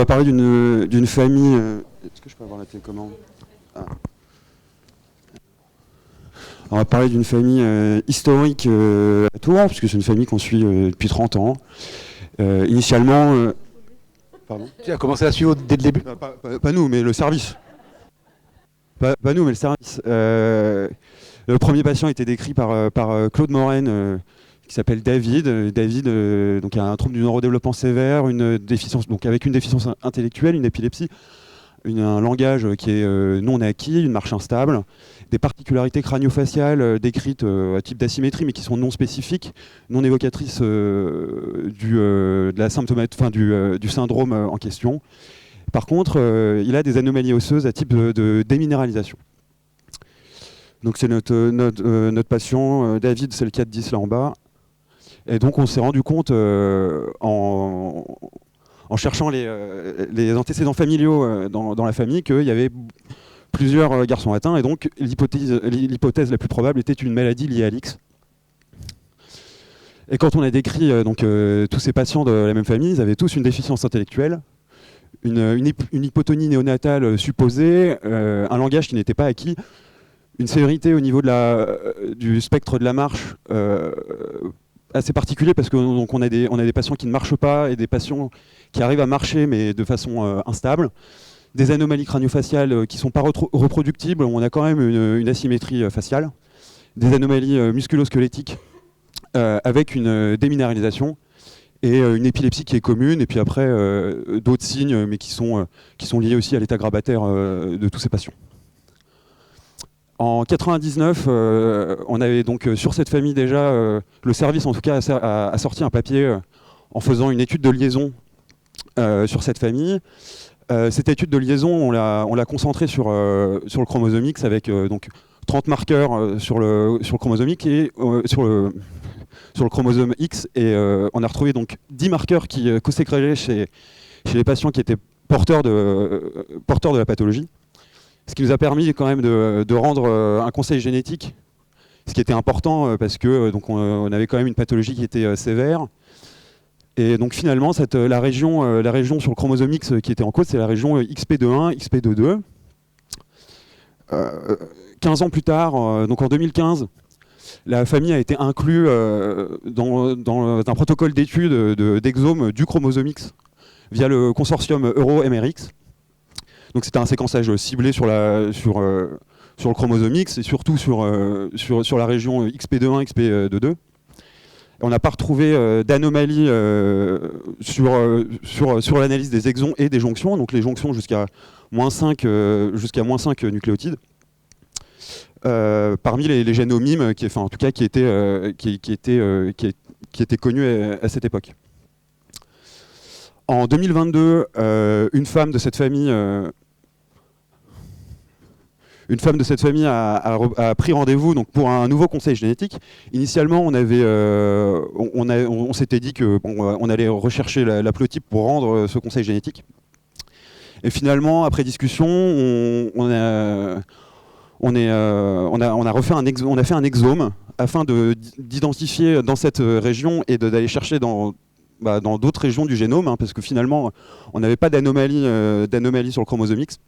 va parler d'une famille. Est-ce que je peux avoir la télécommande? On va parler d'une famille historique à Tours, puisque c'est une famille qu'on suit depuis 30 ans. Initialement. Pardon? Tu as commencé à suivre dès le début? Pas nous, mais le service. Pas nous, mais le service. Le premier patient a été décrit par Claude Morène, qui s'appelle David. David donc a un trouble du neurodéveloppement sévère, une déficience, donc avec une déficience intellectuelle, une épilepsie, un langage qui est non acquis, une marche instable, des particularités crânio-faciales décrites à type d'asymétrie, mais qui sont non spécifiques, non évocatrices de la du syndrome en question. Par contre, il a des anomalies osseuses à type de déminéralisation. Donc c'est notre patient, David, c'est le 4-10 là en bas. Et donc on s'est rendu compte en cherchant les antécédents familiaux dans la famille qu'il y avait plusieurs garçons atteints, et donc l'hypothèse la plus probable était une maladie liée à l'X. Et quand on a décrit tous ces patients de la même famille, ils avaient tous une déficience intellectuelle, une hypotonie néonatale supposée, un langage qui n'était pas acquis, une sévérité au niveau du spectre de la marche assez particulier, parce qu'on a des patients qui ne marchent pas et des patients qui arrivent à marcher mais de façon instable, des anomalies crânio-faciales qui ne sont pas reproductibles, on a quand même une asymétrie faciale, des anomalies musculo-squelettiques avec une déminéralisation et une épilepsie qui est commune, et puis après d'autres signes mais qui sont liés aussi à l'état grabataire de tous ces patients. En 99, on avait donc sur cette famille déjà, le service en tout cas a sorti un papier en faisant une étude de liaison sur cette famille. Cette étude de liaison, on l'a concentrée sur le chromosome X avec donc 30 marqueurs sur le chromosome X et sur le chromosome X, et on a retrouvé donc 10 marqueurs qui co-ségrégaient chez les patients qui étaient porteurs de la pathologie. Ce qui nous a permis quand même de rendre un conseil génétique, ce qui était important parce que donc on avait quand même une pathologie qui était sévère. Et donc finalement, la région sur le chromosome X qui était en cause, c'est la région XP21, XP22. 15 ans plus tard, donc en 2015, la famille a été inclue dans un protocole d'étude d'exome du chromosome X via le consortium Euro-MRX. Donc c'était un séquençage ciblé sur le chromosome X et surtout sur la région XP21, XP22. On n'a pas retrouvé d'anomalie sur l'analyse des exons et des jonctions, donc les jonctions jusqu'à -5 nucléotides. Parmi les gènes mimes qui étaient connus à cette époque. En 2022, une femme de cette famille a pris rendez-vous donc pour un nouveau conseil génétique. Initialement, on s'était dit qu'on allait rechercher l'haplotype pour rendre ce conseil génétique. Et finalement, après discussion, on a fait un exome afin d'identifier dans cette région et d'aller chercher dans d'autres régions du génome, parce que finalement, on n'avait pas d'anomalie sur le chromosome X.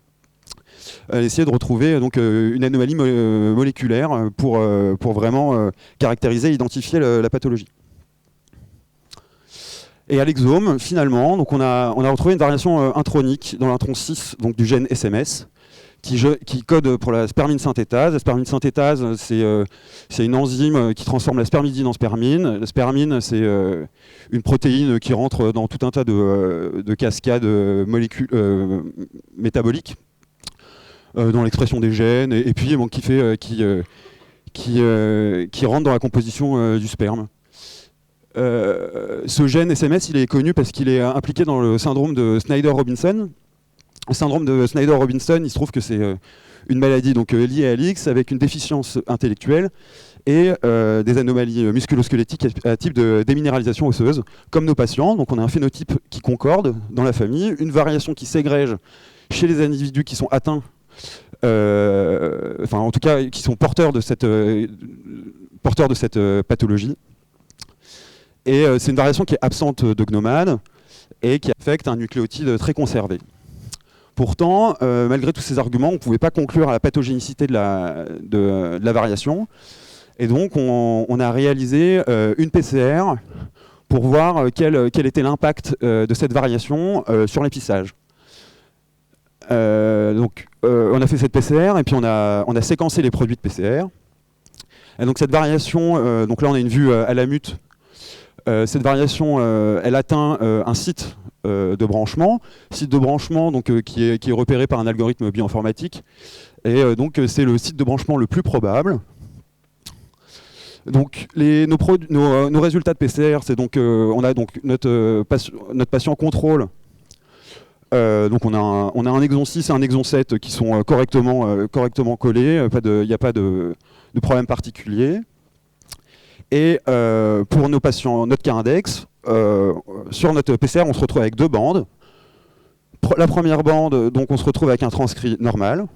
Essayer de retrouver donc une anomalie moléculaire pour vraiment caractériser et identifier la pathologie. Et à l'exome, finalement, donc on a retrouvé une variation intronique dans l'intron 6 donc du gène SMS qui code pour la spermine synthétase. La spermine synthétase, c'est une enzyme qui transforme la spermidine en spermine. La spermine, c'est une protéine qui rentre dans tout un tas de cascades métaboliques dans l'expression des gènes, et puis bon, qui rentre dans la composition du sperme. Ce gène SMS, il est connu parce qu'il est impliqué dans le syndrome de Snyder-Robinson. Le syndrome de Snyder-Robinson, il se trouve que c'est une maladie donc, liée à l'X avec une déficience intellectuelle et des anomalies musculo-squelettiques à type de déminéralisation osseuse, comme nos patients. Donc on a un phénotype qui concorde dans la famille, une variation qui s'égrège chez les individus qui sont atteints, en tout cas qui sont porteurs de cette pathologie. Et c'est une variation qui est absente de Gnomade. et qui affecte un nucléotide très conservé. Pourtant, malgré tous ces arguments, on ne pouvait pas conclure à la pathogénicité de la variation. Et donc, on a réalisé une PCR pour voir quel était l'impact de cette variation sur l'épissage. On a fait cette PCR et puis on a séquencé les produits de PCR. Et donc cette variation, donc là on a une vue à la mute. Cette variation, elle atteint un site de branchement, donc, qui est repéré par un algorithme bioinformatique. Et donc c'est le site de branchement le plus probable. Donc nos résultats de PCR, c'est donc on a donc notre patient contrôle. Donc on a un exon 6 et un exon 7 qui sont correctement collés, il n'y a pas de problème particulier. Et pour nos patients, notre cas index, sur notre PCR, on se retrouve avec deux bandes. La première bande, donc on se retrouve avec un transcrit normal.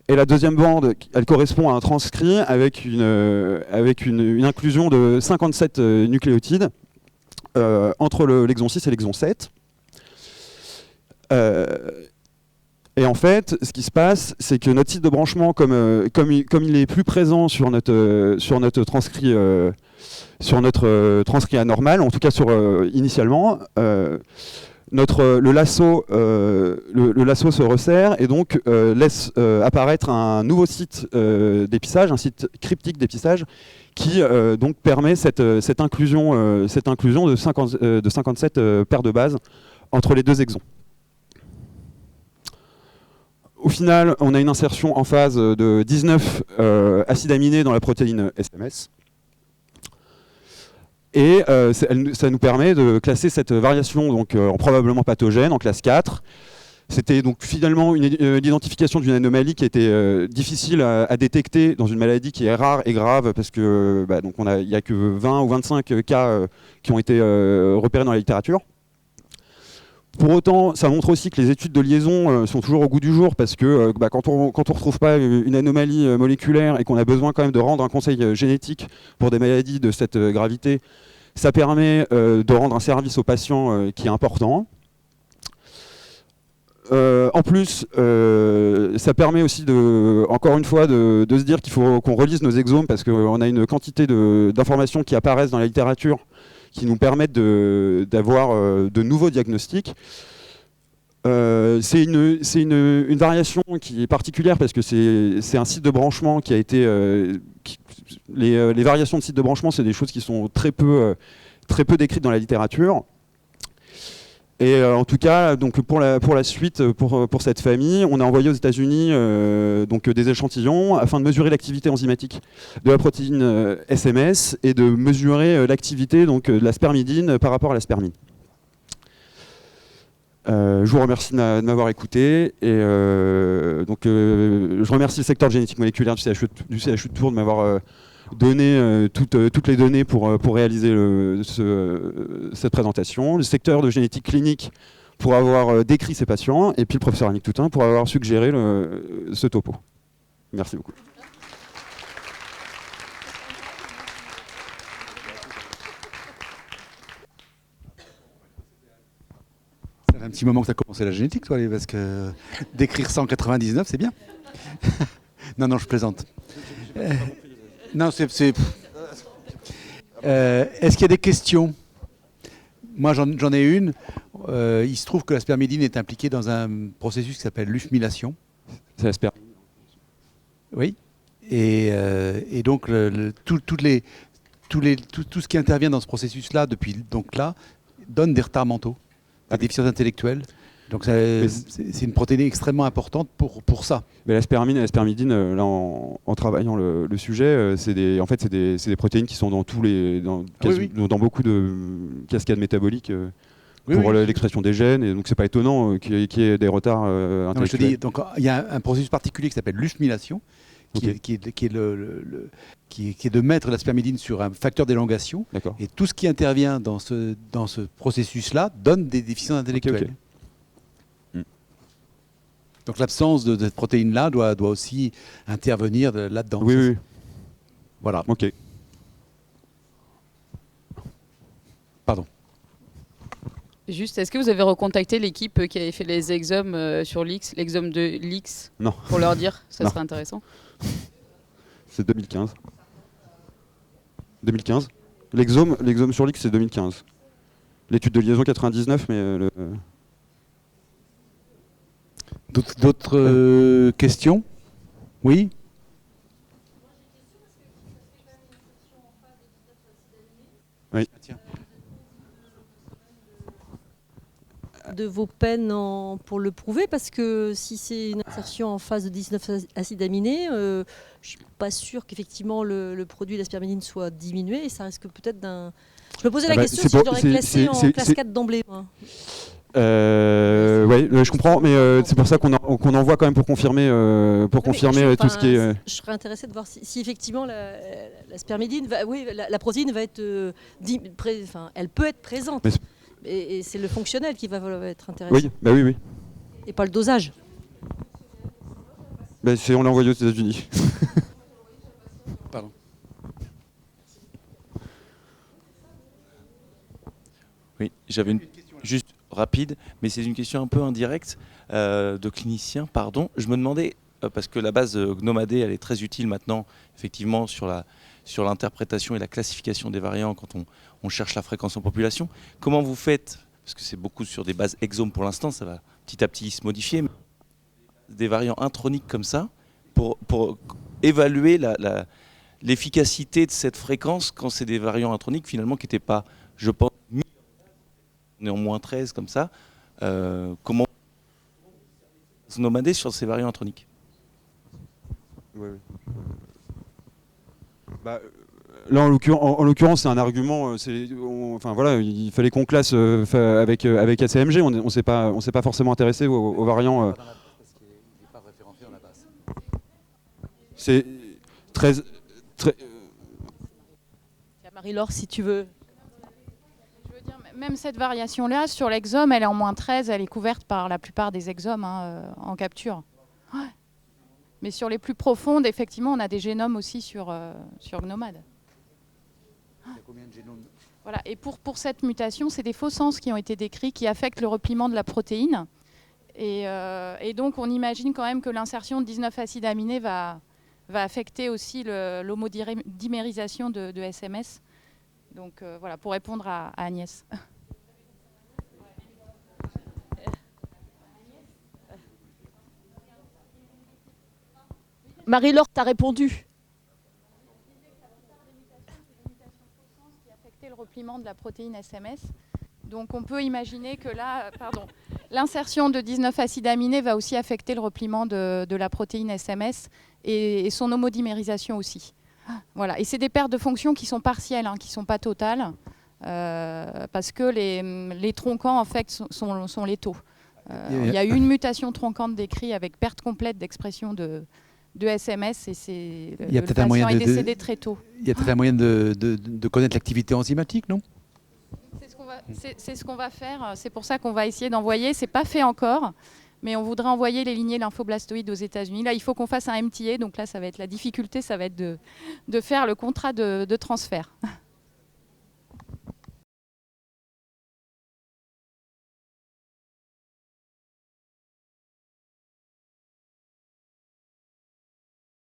Et la deuxième bande, elle correspond à un transcrit avec une inclusion de 57 nucléotides entre l'exon 6 et l'exon 7. Et en fait, ce qui se passe, c'est que notre site de branchement, comme il est plus présent sur notre transcrit anormal, en tout cas initialement, le lasso se resserre et donc laisse apparaître un nouveau site d'épissage, un site cryptique d'épissage, qui donc permet cette inclusion de 57 paires de bases entre les deux exons. Au final, on a une insertion en phase de 19 acides aminés dans la protéine SMS. Et ça nous permet de classer cette variation donc, en probablement pathogène, en classe 4. C'était donc finalement l'identification d'une anomalie qui était difficile à détecter dans une maladie qui est rare et grave, parce que donc il n'y a que 20 ou 25 cas qui ont été repérés dans la littérature. Pour autant, ça montre aussi que les études de liaison sont toujours au goût du jour, parce que quand on ne retrouve pas une anomalie moléculaire et qu'on a besoin quand même de rendre un conseil génétique pour des maladies de cette gravité, ça permet de rendre un service aux patients qui est important. En plus, ça permet aussi, encore une fois, de se dire qu'il faut qu'on relise nos exomes, parce qu'on a une quantité d'informations qui apparaissent dans la littérature qui nous permettent d'avoir de nouveaux diagnostics. C'est une variation qui est particulière parce que c'est un site de branchement qui a été... les variations de site de branchement, c'est des choses qui sont très peu décrites dans la littérature. Et en tout cas, donc pour la suite, pour cette famille, on a envoyé aux États-Unis des échantillons afin de mesurer l'activité enzymatique de la protéine SMS et de mesurer l'activité de la spermidine par rapport à la spermine. Je vous remercie de m'avoir écouté et je remercie le secteur de génétique moléculaire du CHU de Tours de m'avoir donné toutes les données pour réaliser cette présentation, le secteur de génétique clinique pour avoir décrit ces patients, et puis le professeur Annick Toutain pour avoir suggéré ce topo. Merci beaucoup. Ça fait un petit moment que tu as commencé la génétique, toi, parce que décrire 199, c'est bien. Non, je plaisante. Non, est-ce qu'il y a des questions? Moi, j'en ai une. Il se trouve que la spermidine est impliquée dans un processus qui s'appelle l'usmilation. C'est la spermine. Oui. Et donc, tout ce qui intervient dans ce processus-là, depuis donc là, donne des retards mentaux, des déficiences intellectuelles. Donc c'est une protéine extrêmement importante pour ça. Mais la spermine et la spermidine, là, en travaillant le sujet, c'est des protéines qui sont dans dans beaucoup de cascades métaboliques pour l'expression des gènes, et donc c'est pas étonnant qu'il y ait des retards intellectuels. Non, je te dis, donc il y a un processus particulier qui s'appelle l'usmilation, qui est de mettre la spermidine sur un facteur d'élongation, et tout ce qui intervient dans ce processus-là donne des déficiences intellectuelles. Okay. Donc l'absence de cette protéine-là doit aussi intervenir là-dedans. Oui. Voilà. Ok. Pardon. Juste, est-ce que vous avez recontacté l'équipe qui avait fait les exomes sur l'X, l'exome de l'X, Non, pour leur dire? Ça Non. serait intéressant. c'est 2015. 2015. L'exome sur l'X, c'est 2015. L'étude de liaison 99, mais D'autres questions? Oui? Oui. Tiens. De vos peines pour le prouver, parce que si c'est une insertion en phase de 19 acides aminés, je ne suis pas sûre qu'effectivement le produit d'aspermidine soit diminué, et ça risque peut-être d'un... Je me posais la question si je l'aurais classé en classe 4 d'emblée. Moi. je comprends, mais c'est pour ça qu'on envoie quand même pour confirmer, tout ce qui est... Je serais intéressée de voir si effectivement la spermidine, la protéine va être... elle peut être présente. Et c'est le fonctionnel qui va être intéressant. Oui, bah oui. Et pas le dosage. Bah, on l'a envoyé aux États-Unis. Pardon. Oui, j'avais une juste rapide, mais c'est une question un peu indirecte de clinicien. Pardon, je me demandais parce que la base GnoMAD, elle est très utile maintenant, effectivement, sur l'interprétation et la classification des variants quand on cherche la fréquence en population. Comment vous faites, parce que c'est beaucoup sur des bases exomes pour l'instant, ça va petit à petit se modifier, mais des variants introniques comme ça, pour évaluer l'efficacité de cette fréquence quand c'est des variants introniques finalement qui n'étaient pas, je pense, on est en moins 13 comme ça. Comment se nomader sur ces variants introniques? Bah, là, en l'occurrence, c'est un argument. Il fallait qu'on classe avec ACMG. On ne s'est pas forcément intéressé aux variants. C'est très. Marie-Laure, si tu veux. Je veux dire, même cette variation-là, sur l'exome, elle est en moins 13, elle est couverte par la plupart des exomes en capture. Ouais. Mais sur les plus profondes, effectivement, on a des génomes aussi sur GnoMAD. Il y a combien de génomes? Voilà. Et pour cette mutation, c'est des faux sens qui ont été décrits qui affectent le repliement de la protéine. Et donc, on imagine quand même que l'insertion de 19 acides aminés va affecter aussi l'homodimérisation de SMS. Donc, voilà, pour répondre à Agnès. Marie-Laure, t'as répondu. Le repliement de la protéine SMS. Donc on peut imaginer que là, l'insertion de 19 acides aminés va aussi affecter le repliement de la protéine SMS et son homodimérisation aussi. Voilà. Et c'est des pertes de fonction qui sont partielles, qui ne sont pas totales, parce que les tronquants en fait sont létaux. Il y a eu une mutation troncante décrite avec perte complète d'expression de SMS et le patient est décédé très tôt. Il y a peut-être un moyen de connaître l'activité enzymatique, non? C'est ce qu'on va faire. C'est pour ça qu'on va essayer d'envoyer. C'est pas fait encore, mais on voudrait envoyer les lignées lymphoblastoïdes aux États-Unis. Là, il faut qu'on fasse un MTA. Donc là, ça va être la difficulté, ça va être de faire le contrat de transfert.